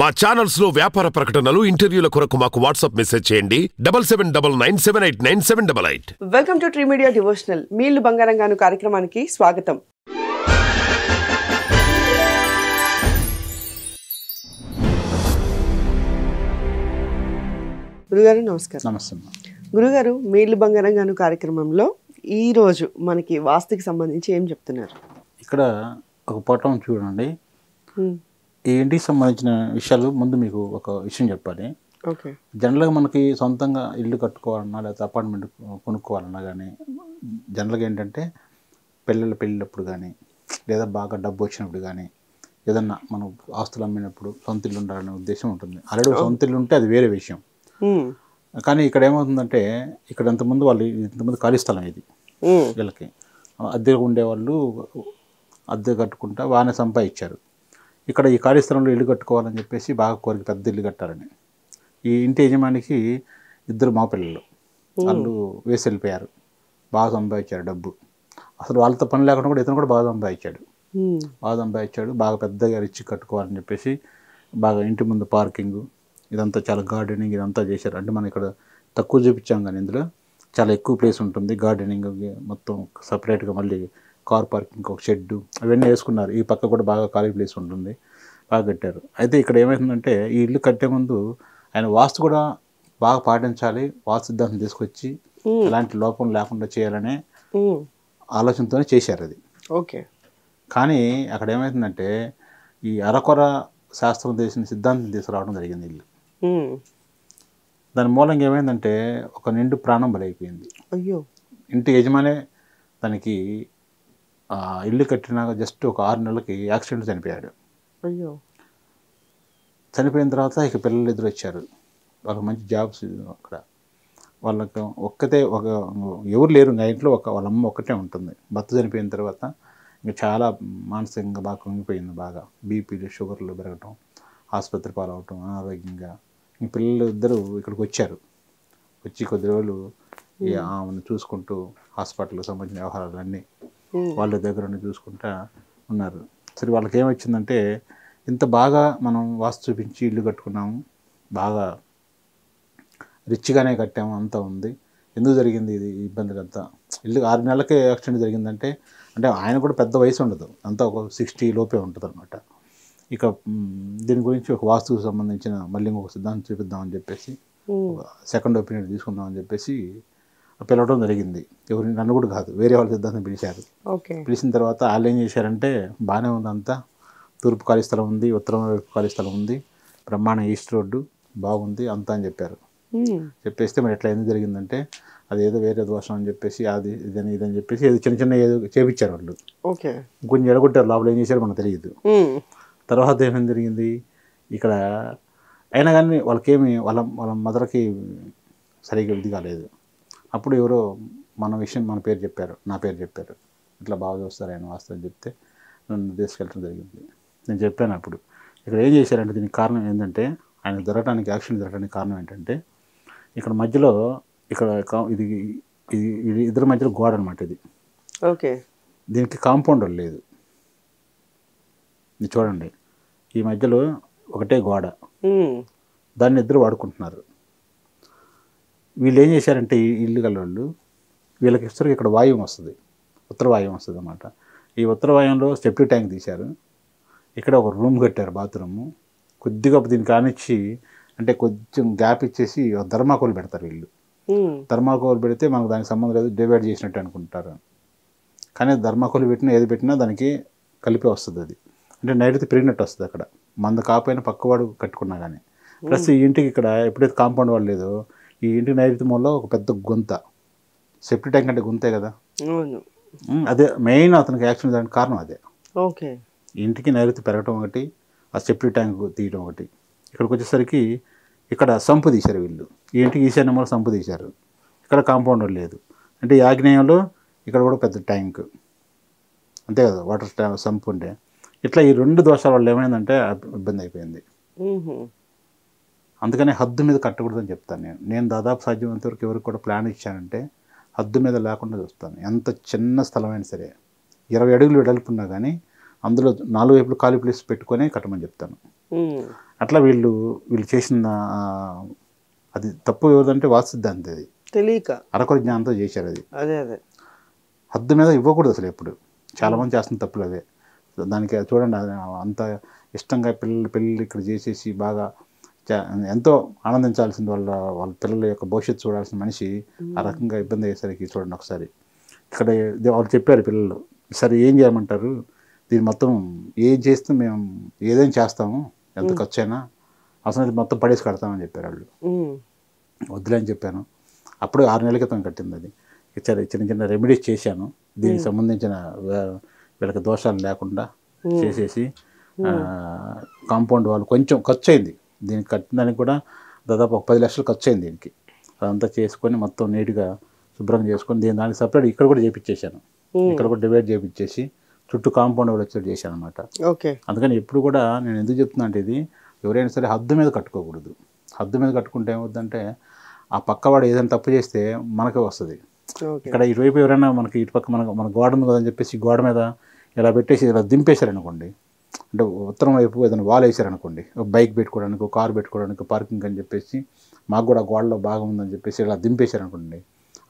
మా ఛానల్స్ లో వ్యాపార ప్రకటనలు, ఇంటర్వ్యూల కొరకు మాకు వాట్సాప్ మెసేజ్ చేయండి 7799978978. Welcome to tree media devotional. మీ ఇల్లు బంగారంగాను కార్యక్రమానికి స్వాగతం. గురుగారు నమస్కారం. నమస్తే. గురుగారు, మీ ఇల్లు బంగారంగాను కార్యక్రమంలో ఈ రోజు మనకి వాస్తుకి సంబంధించి ఏం చెప్తున్నారు? ఇక్కడ ఒక పటం చూడండి. ఈ ఇంటికి సంబంధించిన విషయాలు ముందు మీకు ఒక విషయం చెప్పాలి. ఓకే. జనరల్గా మనకి సొంతంగా ఇల్లు కట్టుకోవాలన్నా లేకపోతే అపార్ట్మెంట్ కొనుక్కోవాలన్నా కానీ జనరల్గా ఏంటంటే పెళ్ళిళ్ళప్పుడు కానీ లేదా బాగా డబ్బు వచ్చినప్పుడు కానీ ఏదన్నా మనం ఆస్తులు అమ్మినప్పుడు సొంత ఇల్లు ఉండాలనే ఉద్దేశం ఉంటుంది. ఆల్రెడీ సొంత ఇల్లు ఉంటే అది వేరే విషయం. కానీ ఇక్కడ ఏమవుతుందంటే ఇక్కడ ఇంతకుముందు ఖాళీ స్థలం ఇది. వీళ్ళకి అద్దెకు ఉండేవాళ్ళు అద్దె కట్టుకుంటా బాగానే సంపాదించారు. ఇక్కడ ఈ ఖాళీ స్థలంలో ఇల్లు కట్టుకోవాలని చెప్పేసి బాగా కోరిక, పెద్ద ఇల్లు కట్టాలని. ఈ ఇంటి యజమానికి 2 మగపిల్లలు, వాళ్ళు వేసి వెళ్ళిపోయారు. బాగా సంపాదించారు డబ్బు. అసలు వాళ్ళతో పని లేకుండా కూడా ఇతను కూడా బాగా సంపాదించాడు. బాగా పెద్దగా రిచ్ కట్టుకోవాలని చెప్పేసి బాగా ఇంటి ముందు పార్కింగ్ ఇదంతా చాలా గార్డెనింగ్ ఇదంతా చేశారు. అంటే మనం ఇక్కడ తక్కువ చూపించాం కానీ ఇందులో చాలా ఎక్కువ ప్లేస్ ఉంటుంది. గార్డెనింగ్ మొత్తం సపరేట్గా మళ్ళీ కార్ పార్కింగ్ ఒక షెడ్డు అవన్నీ వేసుకున్నారు. ఈ పక్క కూడా బాగా ఖాళీ ప్లేస్ ఉంటుంది, బాగా కట్టారు. అయితే ఇక్కడ ఏమవుతుందంటే ఈ ఇల్లు కట్టే ముందు ఆయన వాస్తు కూడా బాగా పాటించాలి, వాస్తు సిద్ధాంతం తీసుకొచ్చి ఎలాంటి లోపం లేకుండా చేయాలనే ఆలోచనతోనే చేశారు అది. ఓకే. కానీ అక్కడ ఏమవుతుందంటే ఈ అరకొర శాస్త్రం చేసిన సిద్ధాంతం తీసుకురావడం జరిగింది ఇల్లు. దాని మూలంగా ఏమైందంటే ఒక నిండు ప్రాణం బలైపోయింది. అయ్యో. ఇంటి యజమానే దానికి ఇల్లు కట్టినాక జస్ట్ ఒక 6 నెలలకి యాక్సిడెంట్ చనిపోయాడు. అయ్యో. చనిపోయిన తర్వాత ఇక పిల్లలు ఎదురు వచ్చారు. వాళ్ళకి మంచి జాబ్స్ అక్కడ. వాళ్ళకి ఎవరు లేరు ఇంకా ఇంట్లో, వాళ్ళ అమ్మ ఒక్కటే ఉంటుంది. భర్త చనిపోయిన తర్వాత ఇంకా చాలా మానసికంగా బాగా కుంగిపోయింది. బాగా బీపీలు షుగర్లు పెరగటం, ఆసుపత్రి పాలవటం, అనారోగ్యంగా. ఈ పిల్లలు ఇద్దరు ఇక్కడికి వచ్చారు. వచ్చి కొద్ది రోజులు ఆమెను చూసుకుంటూ హాస్పిటల్కి సంబంధించిన వ్యవహారాలన్నీ వాళ్ళ దగ్గర చూసుకుంటూ ఉన్నారు. సరే, వాళ్ళకి ఏమొచ్చిందంటే ఇంత బాగా మనం వాస్తు చూపించి ఇల్లు కట్టుకున్నాము, బాగా రిచ్గానే కట్టాము, అంతా ఉంది. ఎందుకు జరిగింది ఇది ఇబ్బందులంతా? ఇల్లు 6 నెలలకే యాక్సిడెంట్ జరిగిందంటే అంటే ఆయన కూడా పెద్ద వయసు ఉండదు, అంతా ఒక 60 లోపే ఉంటుంది అనమాట. ఇక దీని గురించి ఒక వాస్తుకు సంబంధించిన మళ్ళీ ఇంకొక సిద్ధాంతం చూపిద్దామని చెప్పేసి సెకండ్ ఒపీనియన్ తీసుకుందామని చెప్పేసి పిలవడం జరిగింది. నన్ను కూడా కాదు, వేరే వాళ్ళ సిద్ధాంతం పిలిచారు. పిలిచిన తర్వాత వాళ్ళు ఏం చేశారంటే బాగానే ఉంది, అంతా తూర్పు ఖాళీ స్థలం ఉంది, ఉత్తరం వైపు ఖాళీ స్థలం ఉంది, బ్రహ్మాండ ఈస్ట్ రోడ్డు బాగుంది అంతా అని చెప్పారు. చెప్పేస్తే మరి ఎట్లా ఎందుకు జరిగిందంటే అది ఏదో వేరే దోషం అని చెప్పేసి అది ఇదని చెప్పేసి ఏదో చిన్న ఏదో చేపించారు వాళ్ళు. కొంచెం ఎడగొట్టారు, లోపల ఏం చేశారో మనకు తెలియదు. తర్వాత ఏమేమి జరిగింది ఇక్కడ అయినా కానీ వాళ్ళకేమి వాళ్ళ మదర్కి సరిగ్గా ఇది కాలేదు. అప్పుడు ఎవరో మన పేరు చెప్పారు, నా పేరు చెప్పారు. ఇట్లా బాగా చూస్తారు ఆయన వాస్తు అని చెప్తే నన్ను తీసుకెళ్ళడం జరిగింది. నేను చెప్పాను అప్పుడు. ఇక్కడ ఏం చేశారంటే దీనికి కారణం ఏంటంటే ఆయన యాక్సిడెంట్ జరగడానికి కారణం ఏంటంటే ఇక్కడ మధ్యలో ఇది ఇద్దరి మధ్యలో గోడ అనమాట ఇది. ఓకే. దీనికి కాంపౌండర్ లేదు. ఇది చూడండి, ఈ మధ్యలో ఒకటే గోడ, దాన్ని ఇద్దరు వాడుకుంటున్నారు. వీళ్ళు ఏం చేశారంటే ఈ ఇల్లు గల వాళ్ళు వీళ్ళకి ఇస్తారు ఇక్కడ వాయువు వస్తుంది, ఉత్తర వాయువు వస్తుంది అన్నమాట. ఈ ఉత్తర వాయువులో సెప్టిక్ ట్యాంక్ తీశారు. ఇక్కడ ఒక రూమ్ కట్టారు, బాత్రూము. కొద్దిగా దీన్ని కానిచ్చి అంటే కొంచెం గ్యాప్ ఇచ్చేసి ధర్మాకోల్ పెడతారు వీళ్ళు. ధర్మాకోల్ పెడితే మనకు దానికి సంబంధం లేదు, డివైడ్ చేసినట్టు అనుకుంటారు. కానీ ధర్మాకోల్ ఏది పెట్టినా దానికి కలిపి వస్తుంది. అది అంటే నైరుతి పెరిగినట్టు వస్తుంది అక్కడ, మంద కాపోయినా పక్కవాడు కట్టుకున్నా కానీ. ప్లస్ ఈ ఇంటికి ఇక్కడ ఎప్పుడైతే కాంపౌండ్ వాళ్ళు లేదో ఈ ఇంటికి నైరుతి మూలలో ఒక పెద్ద గుంత, సెప్టిక్ ట్యాంక్ అంటే గుంతే కదా, అదే మెయిన్ అతనికి యాక్సిడెంట్ దానికి కారణం అదే. ఓకే. ఇంటికి నైరుతి పెరగటం ఒకటి, ఆ సెప్టిక్ ట్యాంక్ తీయడం ఒకటి. ఇక్కడికి వచ్చేసరికి ఇక్కడ సంపు తీశారు వీళ్ళు. ఈ ఇంటికి ఈశాన్య మూల సంపు తీశారు, ఇక్కడ కాంపౌండర్ లేదు. అంటే ఈ ఆగ్నేయంలో ఇక్కడ కూడా పెద్ద ట్యాంక్, అంతే కదా వాటర్ సంపు ఉంటే. ఇట్లా ఈ 2 దోషాల వల్ల ఏమైందంటే ఇబ్బంది అయిపోయింది. అందుకనే హద్దు మీద కట్టకూడదని చెప్తాను నేను దాదాపు సాధ్యమైనంత వరకు ఎవరికి కూడా ప్లాన్ ఇచ్చానంటే హద్దు మీద లేకుండా చూస్తాను. ఎంత చిన్న స్థలమైనా సరే 20 అడుగులు వెడల్పున్నా కానీ అందులో 4 వైపులు ఖాళీ ప్లేస్ పెట్టుకొని కట్టమని చెప్తాను. అట్లా వీళ్ళు చేసిన అది తప్పు ఎవరిదంటే వాస్తు సిద్ధాంతి, అది తెలియక అరకొర జ్ఞానంతో చేశారు. అది అదే అదే హద్దు మీద ఇవ్వకూడదు అసలు ఎప్పుడు. చాలామంది చేస్తున్న తప్పులు అవే. దానికి చూడండి, అంత ఇష్టంగా పెళ్ళి ఇక్కడ చేసేసి బాగా ఎంతో ఆనందించాల్సింది వాళ్ళ పిల్లల యొక్క భవిష్యత్తు చూడాల్సిన మనిషి ఆ రకంగా ఇబ్బంది అయ్యేసరికి చూడండి ఒకసారి. ఇక్కడ వాళ్ళు చెప్పారు పిల్లలు, సరే ఏం చేయమంటారు, దీన్ని మొత్తం ఏం చేస్తే మేము ఏదైనా చేస్తాము, ఎంత ఖర్చు అయినా అసలు మొత్తం పడేసి కడతామని చెప్పారు వాళ్ళు. వద్దులే అని చెప్పాను. అప్పుడు 6 నెలల క్రితం కట్టింది అది. చిన్న చిన్న రెమెడీస్ చేశాను, దీనికి సంబంధించిన వీళ్ళకి దోషాలు లేకుండా చేసేసి కాంపౌండ్ వాళ్ళు కొంచెం ఖర్చు అయింది దీనికి కట్టడానికి కూడా, దాదాపు ఒక 10 లక్షలు ఖర్చు అయింది దీనికి. అదంతా చేసుకొని మొత్తం నీట్గా శుభ్రం చేసుకొని దానికి సపరేట్ ఇక్కడ కూడా చేపించేశాను. ఇక్కడ కూడా డివైడ్ చేపించేసి చుట్టూ కాంపౌండ్ వాళ్ళు వచ్చేది చేశాను అనమాట. అందుకని ఎప్పుడు కూడా నేను ఎందుకు చెప్తున్నా అంటే, ఇది ఎవరైనా సరే హద్దు మీద కట్టుకోకూడదు. హద్దు మీద కట్టుకుంటే ఏమవుతుందంటే ఆ పక్కవాడు ఏదైనా తప్పు చేస్తే మనకే వస్తుంది. ఇక్కడ ఇటువైపు ఎవరైనా మనకి ఇటుపక్క మన గోడ మీద అని చెప్పేసి గోడ మీద ఇలా పెట్టేసి ఇలా దింపేశారనుకోండి, అంటే ఉత్తరం వైపు ఏదైనా వాల్ వేసారనుకోండి, బైక్ పెట్టుకోవడానికి, కారు పెట్టుకోవడానికి, పార్కింగ్ అని చెప్పేసి మాకు కూడా గోడలో భాగం ఉందని చెప్పేసి ఇలా దింపేశారనుకోండి,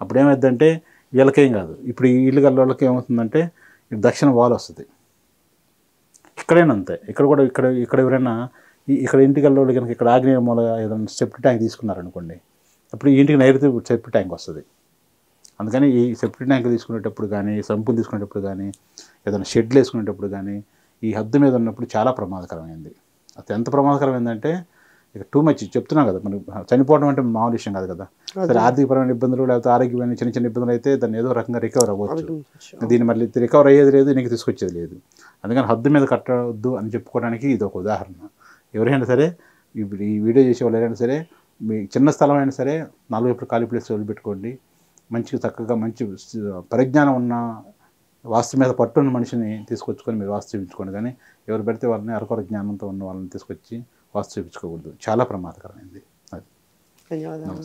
అప్పుడు ఏమైందంటే వీళ్ళకేం కాదు. ఇప్పుడు ఈ ఇల్లు గల వాళ్ళకి ఏమవుతుందంటే దక్షిణ వాల్ వస్తుంది. ఇక్కడైనా అంతే. ఇక్కడ కూడా ఇక్కడ ఎవరైనా ఇక్కడ ఇంటికి వెళ్ళేవాళ్ళు కనుక ఇక్కడ ఆగ్నేయ మూల ఏదైనా సెప్టిక్ ట్యాంక్ తీసుకున్నారనుకోండి, అప్పుడు ఈ ఇంటికి నైరుతి సెప్టిక్ ట్యాంక్ వస్తుంది. అందుకని ఈ సెప్టిక్ ట్యాంక్ తీసుకునేటప్పుడు కానీ, సంపులు తీసుకునేటప్పుడు కానీ, ఏదైనా షెడ్లు వేసుకునేటప్పుడు కానీ ఈ హద్దు మీద ఉన్నప్పుడు చాలా ప్రమాదకరమైంది. అది ఎంత ప్రమాదకరమైందంటే ఇక టూ మచ్ చెప్తున్నాం కదా, మనం చనిపోవడం అంటే మామూలు విషయం కాదు కదా. సరే ఆర్థికపరమైన ఇబ్బందులు లేకపోతే ఆరోగ్యమైన చిన్న చిన్న ఇబ్బందులు అయితే దాన్ని ఏదో రకంగా రికవర్ అవ్వచ్చు. దీన్ని మళ్ళీ రికవర్ అయ్యేది లేదు, నీకు తీసుకొచ్చేది లేదు. అందుకని హద్దు మీద కట్టవద్దు అని చెప్పుకోవడానికి ఇది ఒక ఉదాహరణ. ఎవరైనా సరే ఇప్పుడు ఈ వీడియో చేసే వాళ్ళు ఎవరైనా సరే మీ చిన్న స్థలం అయినా సరే 4 వైపులు ఖాళీ ప్లేస్ వదిలిపెట్టుకోండి. మంచిగా చక్కగా మంచి పరిజ్ఞానం ఉన్న వాస్తు మీద పట్టున్న మనిషిని తీసుకొచ్చుకొని మీరు వాస్తు చూపించుకోండి. కానీ ఎవరు పెడితే వాళ్ళని అరకొర జ్ఞానంతో ఉన్న వాళ్ళని తీసుకొచ్చి వాస్తు చూపించుకోకూడదు. చాలా ప్రమాదకరమైంది అది. ధన్యవాదాలు.